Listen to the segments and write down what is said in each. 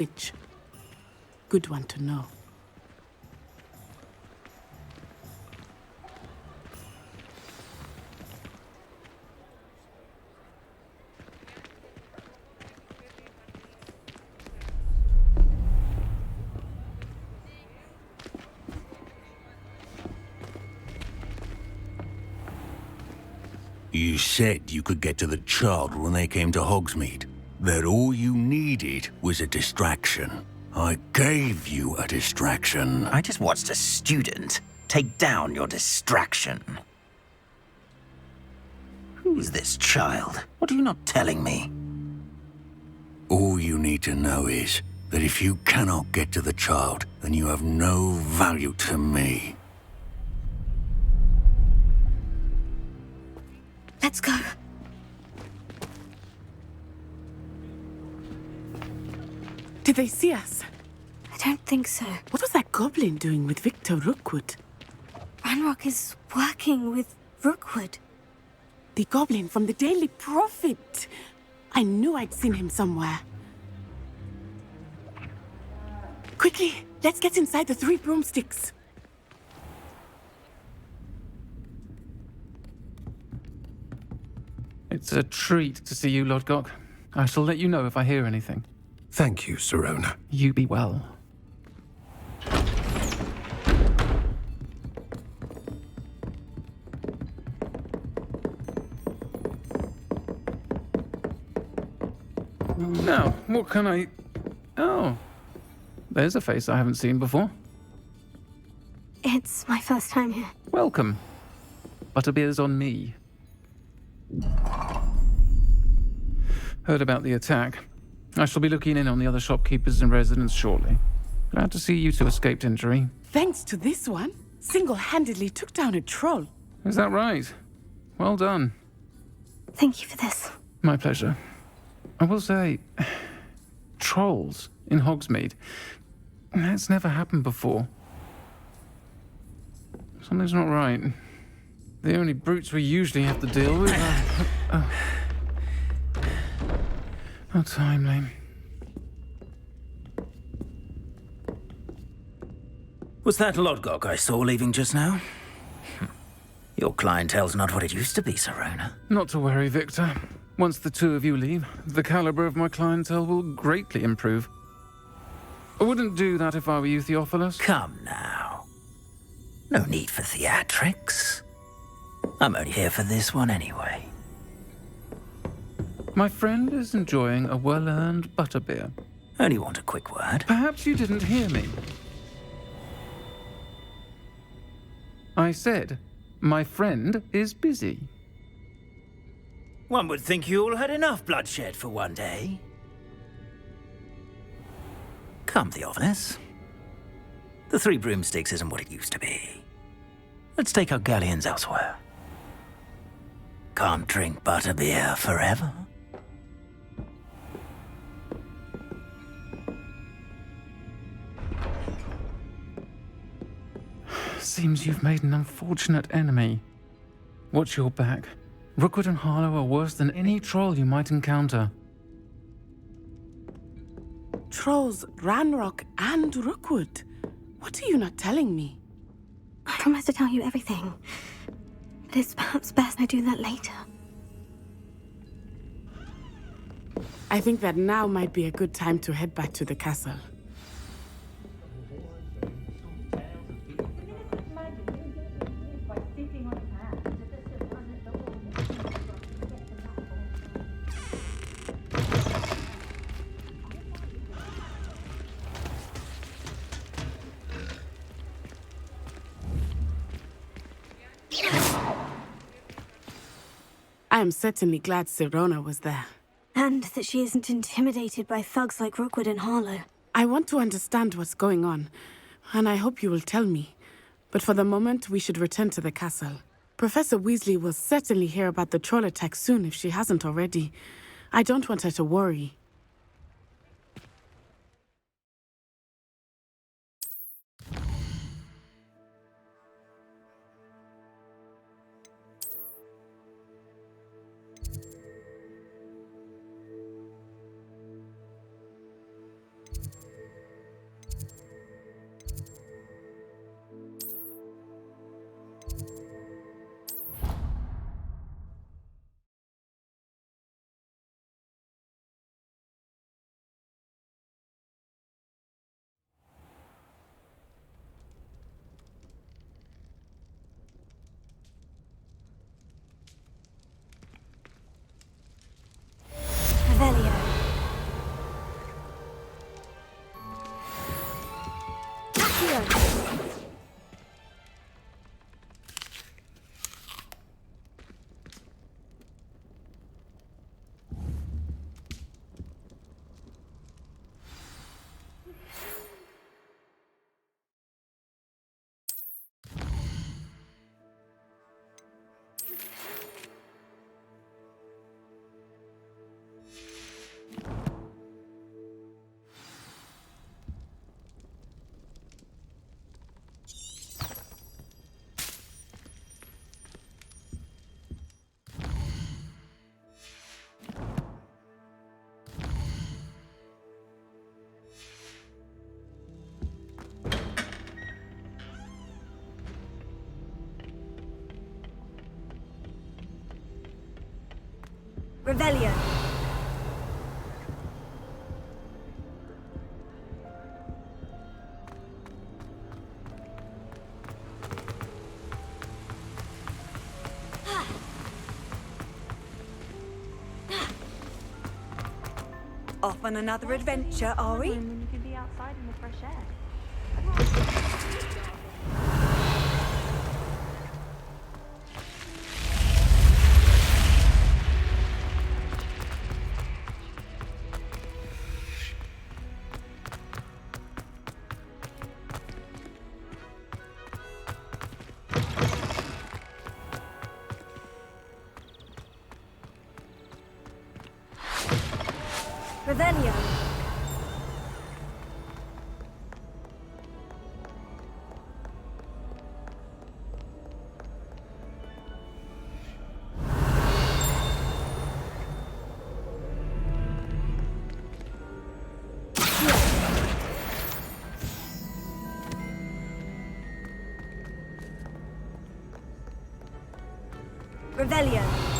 Which? Good one to know. You said you could get to the child when they came to Hogsmeade. That all you needed was a distraction. I gave you a distraction. I just watched a student take down your distraction. Who is this child? What are you not telling me? All you need to know is that if you cannot get to the child, then you have no value to me. Let's go. Did they see us? I don't think so. What was that goblin doing with Victor Rookwood? Ranrock is working with Rookwood. The goblin from the Daily Prophet. I knew I'd seen him somewhere. Quickly, let's get inside the 3 broomsticks. It's a treat to see you, Lodgok. I shall let you know if I hear anything. Thank you, Sirona. You be well. Now, what can I... Oh, there's a face I haven't seen before. It's my first time here. Welcome. Butterbeer's on me. Heard about the attack. I shall be looking in on the other shopkeepers and residents shortly. Glad to see you two escaped injury. Thanks to this one, single-handedly took down a troll. Is that right? Well done. Thank you for this. My pleasure. I will say, trolls in Hogsmeade. That's never happened before. Something's not right. The only brutes we usually have to deal with are... How timely. Was that Lodgok I saw leaving just now? Your clientele's not what it used to be, Sirona. Not to worry, Victor. Once the two of you leave, the caliber of my clientele will greatly improve. I wouldn't do that if I were you, Theophilus. Come now. No need for theatrics. I'm only here for this one anyway. My friend is enjoying a well-earned butterbeer. Only want a quick word. Perhaps you didn't hear me. I said, my friend is busy. One would think you all had enough bloodshed for one day. Come, Theophilus. The 3 broomsticks isn't what it used to be. Let's take our galleons elsewhere. Can't drink butterbeer forever. Seems you've made an unfortunate enemy. Watch your back. Rookwood and Harlow are worse than any troll you might encounter. Trolls, Ranrock, and Rookwood. What are you not telling me? I promise to tell you everything. But it's perhaps best I do that later. I think that now might be a good time to head back to the castle. I am certainly glad Sirona was there. And that she isn't intimidated by thugs like Rookwood and Harlow. I want to understand what's going on, and I hope you will tell me. But for the moment, we should return to the castle. Professor Weasley will certainly hear about the troll attack soon if she hasn't already. I don't want her to worry. Revelio! Revelio. Off on another adventure, are we? When you could be outside in the fresh air. Revelio. Revelio.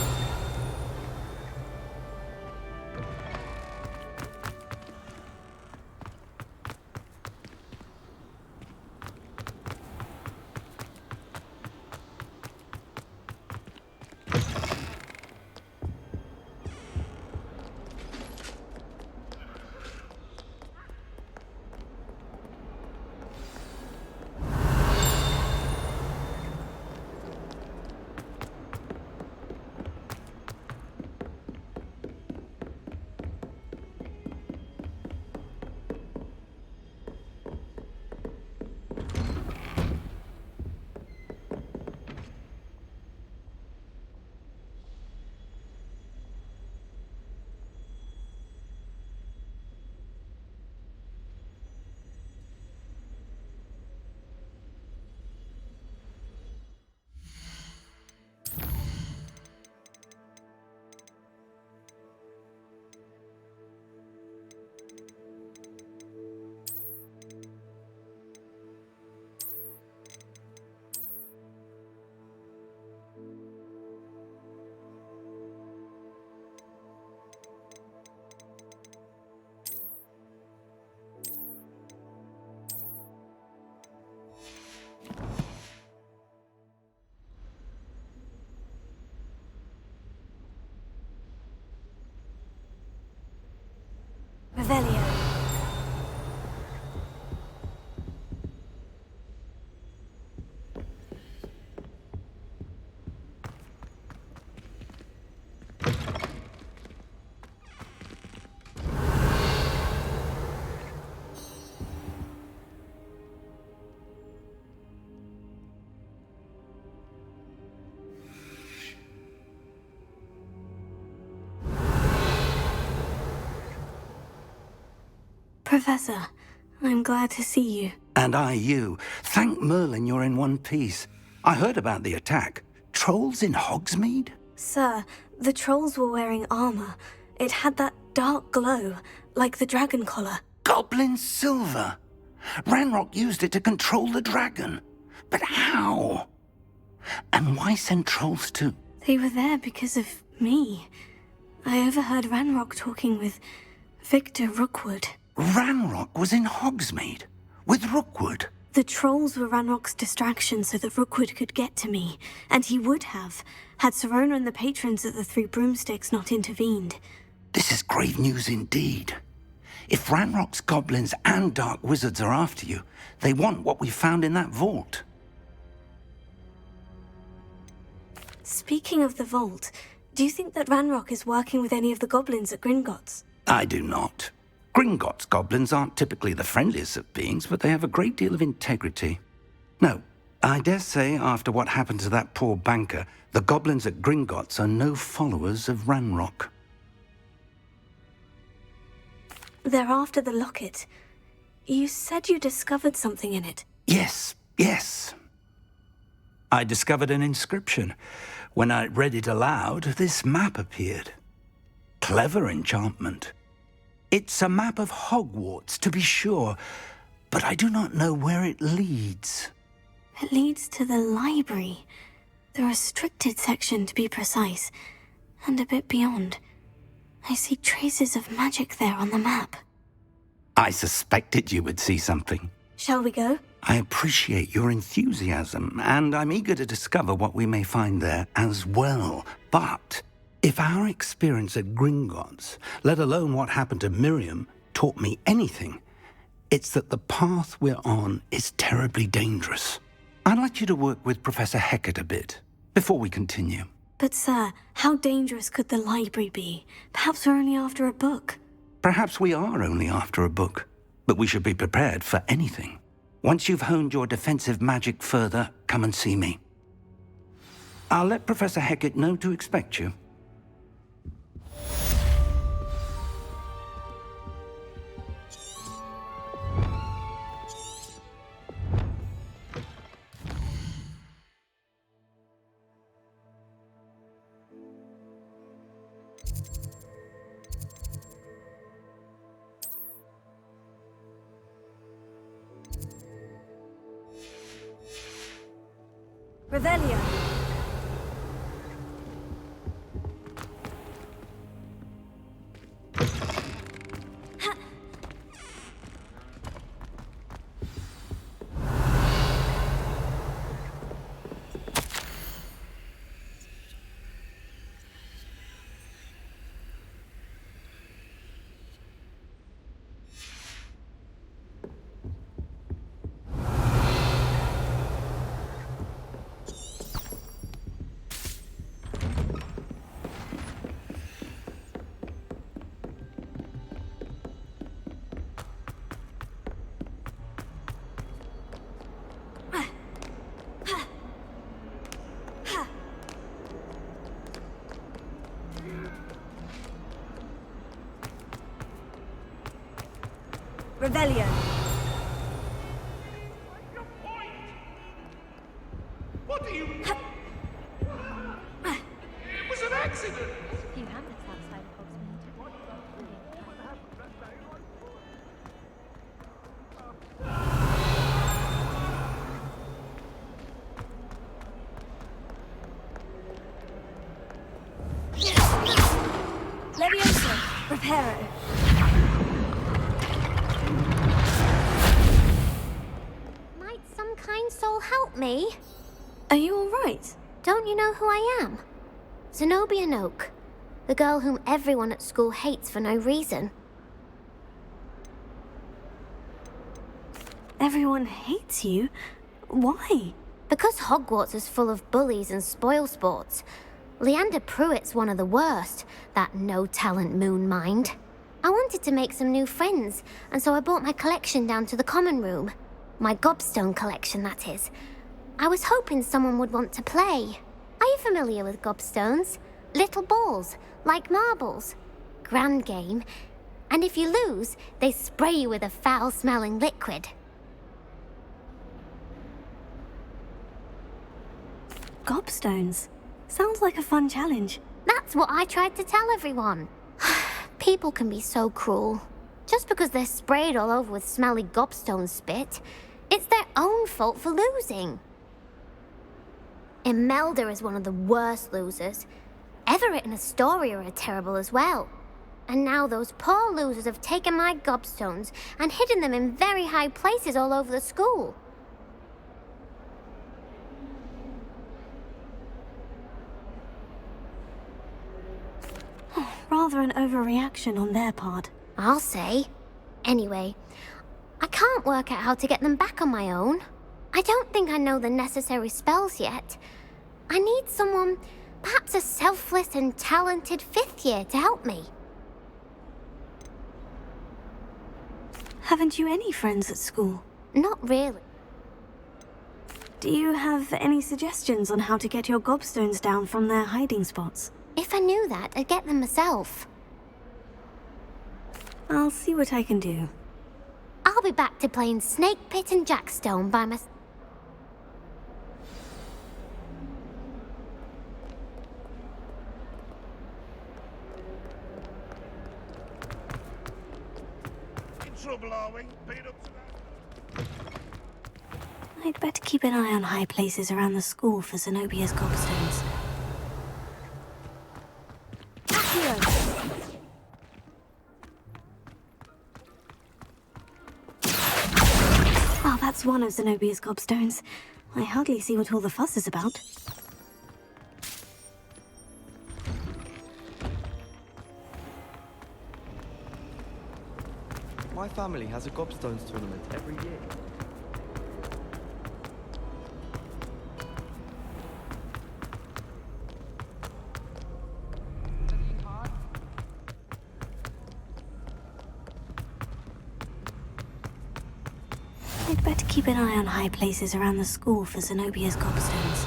Revelio. Professor, I'm glad to see you. And I you. Thank Merlin you're in one piece. I heard about the attack. Trolls in Hogsmeade? Sir, the trolls were wearing armor. It had that dark glow, like the dragon collar. Goblin silver! Ranrock used it to control the dragon. But how? And why send trolls to... They were there because of me. I overheard Ranrock talking with Victor Rookwood. Ranrock was in Hogsmeade? With Rookwood? The trolls were Ranrock's distraction so that Rookwood could get to me. And he would have, had Sirona and the patrons at the Three Broomsticks not intervened. This is grave news indeed. If Ranrock's goblins and dark wizards are after you, they want what we found in that vault. Speaking of the vault, do you think that Ranrock is working with any of the goblins at Gringotts? I do not. Gringotts goblins aren't typically the friendliest of beings, but they have a great deal of integrity. No, I dare say after what happened to that poor banker, the goblins at Gringotts are no followers of Ranrock. They're after the locket. You said you discovered something in it. Yes. I discovered an inscription. When I read it aloud, this map appeared. Clever enchantment. It's a map of Hogwarts, to be sure, but I do not know where it leads. It leads to the library. The restricted section, to be precise, and a bit beyond. I see traces of magic there on the map. I suspected you would see something. Shall we go? I appreciate your enthusiasm, and I'm eager to discover what we may find there as well. But if our experience at Gringotts, let alone what happened to Miriam, taught me anything, it's that the path we're on is terribly dangerous. I'd like you to work with Professor Hecat a bit before we continue. But sir, how dangerous could the library be? Perhaps we're only after a book. Perhaps we are only after a book, but we should be prepared for anything. Once you've honed your defensive magic further, come and see me. I'll let Professor Hecat know to expect you. Revelio. Revelio. What do you... It was an accident! A few hamlets outside of Hogsmeade. Levioso. Reparo. Might some kind soul help me? Are you all right? Don't you know who I am? Zenobia Noak, the girl whom everyone at school hates for no reason. Everyone hates you? Why? Because Hogwarts is full of bullies and spoilsports. Leander Pruitt's one of the worst, that no-talent moon mind. I wanted to make some new friends, and so I brought my collection down to the common room. My Gobstone collection, that is. I was hoping someone would want to play. Are you familiar with Gobstones? Little balls, like marbles. Grand game. And if you lose, they spray you with a foul-smelling liquid. Gobstones. Sounds like a fun challenge. That's what I tried to tell everyone. People can be so cruel. Just because they're sprayed all over with smelly gobstone spit, it's their own fault for losing. Imelda is one of the worst losers. Everett and Astoria are terrible as well. And now those poor losers have taken my gobstones and hidden them in very high places all over the school. Rather an overreaction on their part. I'll say. Anyway, I can't work out how to get them back on my own. I don't think I know the necessary spells yet. I need someone, perhaps a selfless and talented 5th year to help me. Haven't you any friends at school? Not really. Do you have any suggestions on how to get your gobstones down from their hiding spots? If I knew that, I'd get them myself. I'll see what I can do. I'll be back to playing Snake Pit and Jackstone by myself. Trouble, are we? Beat up to that? I'd better keep an eye on high places around the school for Zenobia's gobstones. Well, that's one of Zenobia's gobstones. I hardly see what all the fuss is about. My family has a Gobstones tournament every year. I'd better keep an eye on high places around the school for Zenobia's gobstones.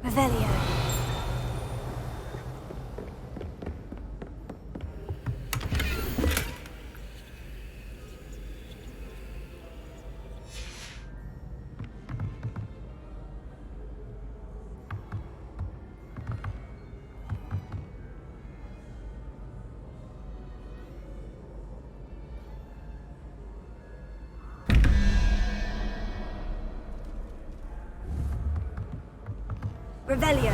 Revelio. Revelio.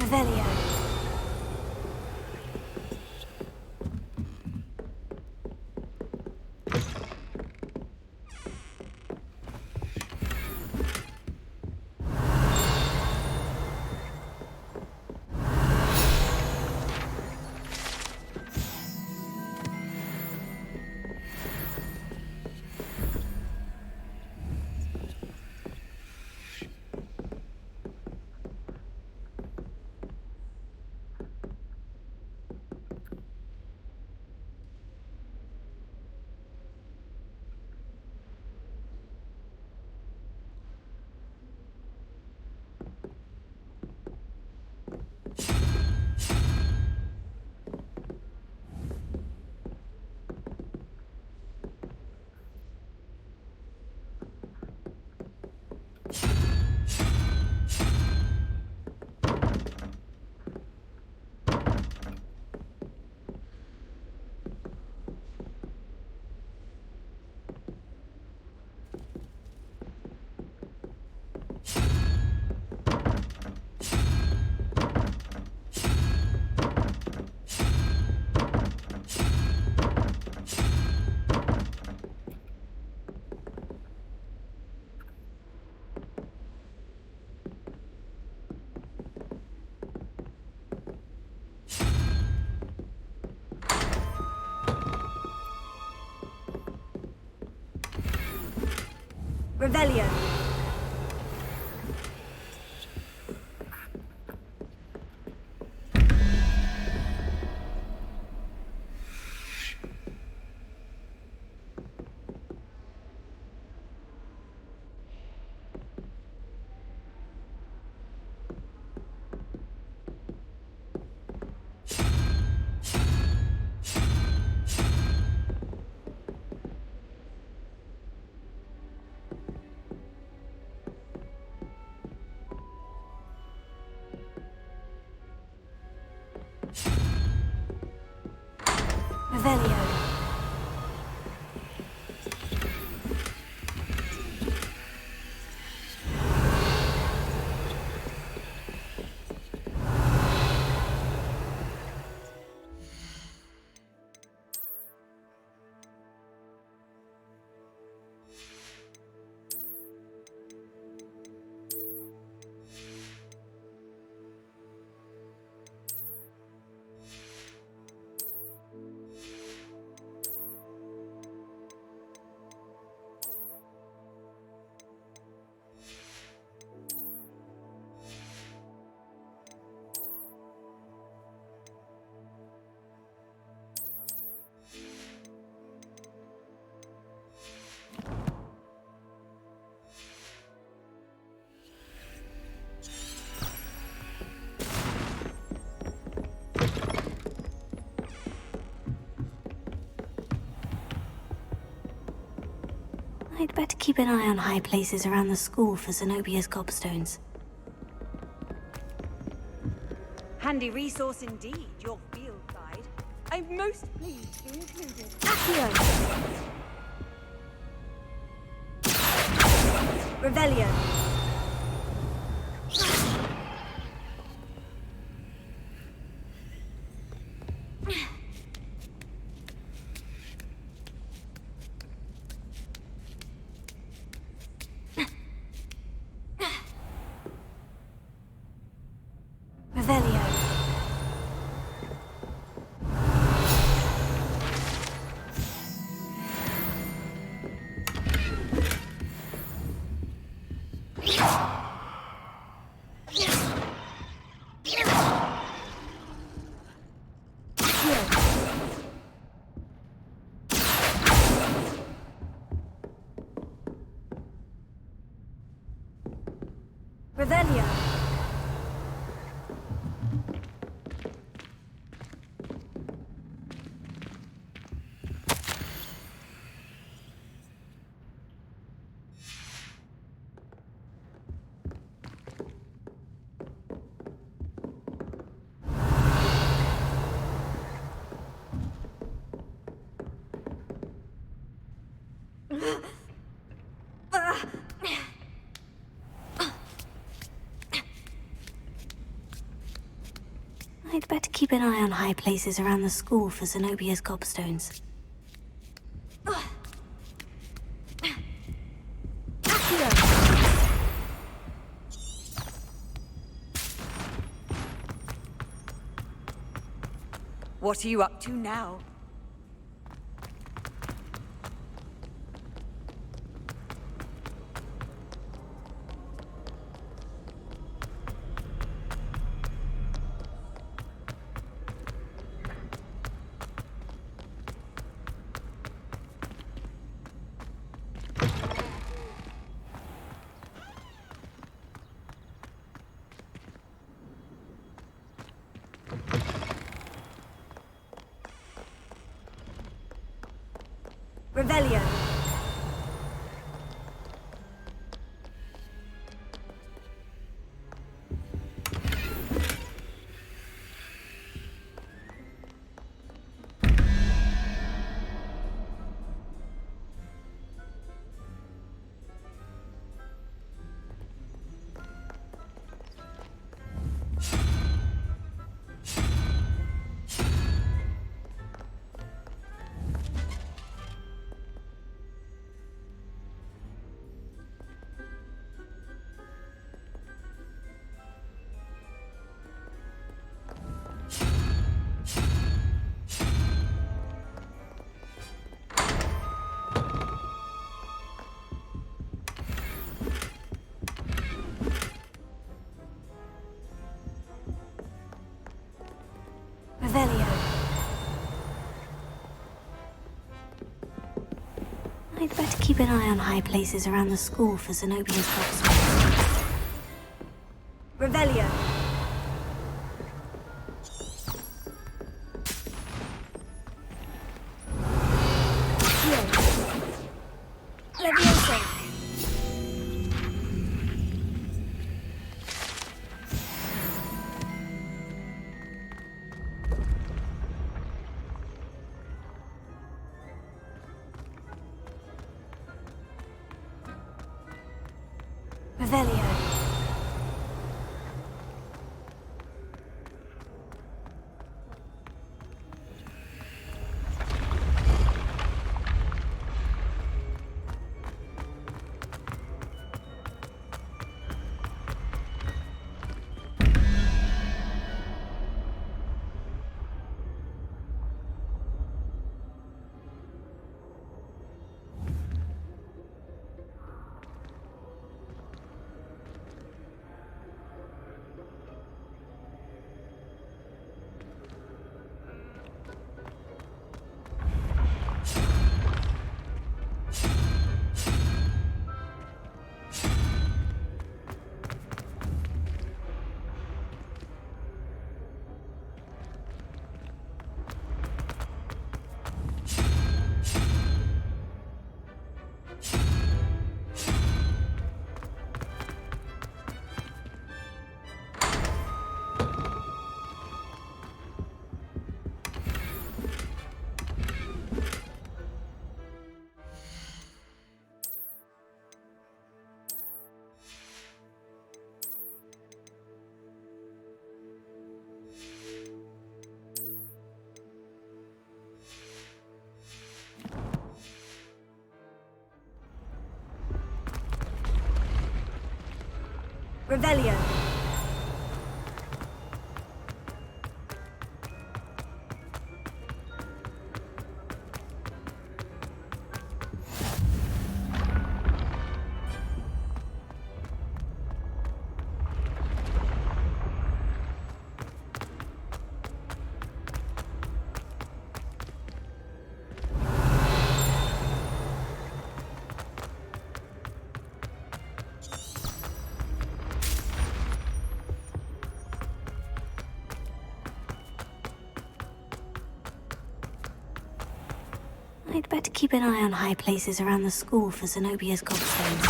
Revelio. Revelio. Revelio. I'd better keep an eye on high places around the school for Zenobia's gobstones. Handy resource indeed, your field guide. I'm most pleased to include it. Accio! Revelio. Revelio. Revelio. I'd better keep an eye on high places around the school for Zenobia's gobstones. What are you up to now? Revelio. Revelio. I'd better keep an eye on high places around the school for Zenobia's gobstones. Revelio. Leviosa. Revelio. Revelio. I'd better keep an eye on high places around the school for Zenobia's gobstones.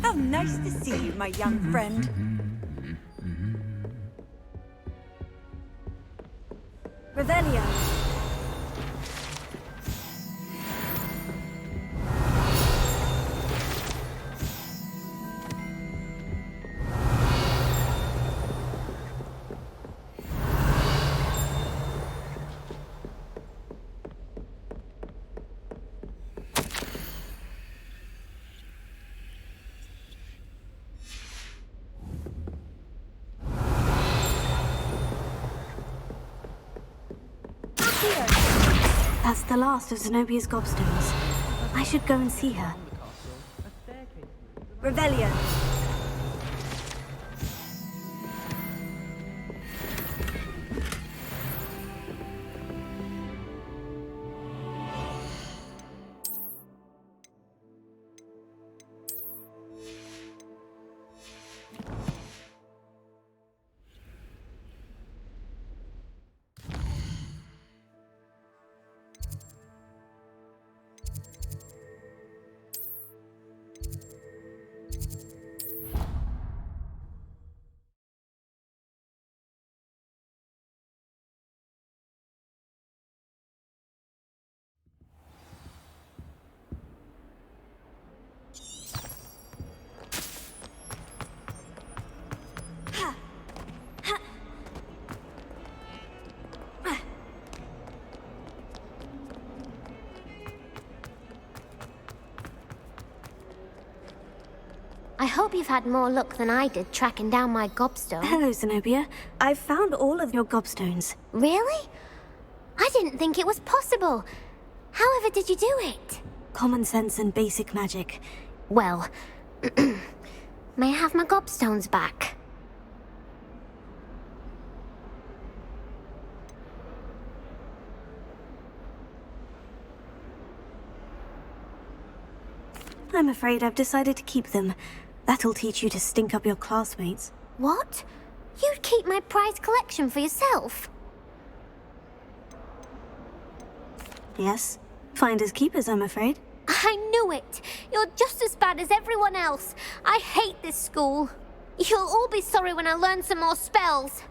How nice to see you, my young friend. Revelio. That's the last of Zenobia's gobstones. I should go and see her. Revelio. I hope you've had more luck than I did tracking down my gobstone. Hello, Zenobia. I've found all of your gobstones. Really? I didn't think it was possible. However did you do it? Common sense and basic magic. Well, may I have my gobstones back? I'm afraid I've decided to keep them. That'll teach you to stink up your classmates. What? You'd keep my prized collection for yourself? Yes. Finders keepers, I'm afraid. I knew it! You're just as bad as everyone else. I hate this school. You'll all be sorry when I learn some more spells.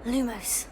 Lumos.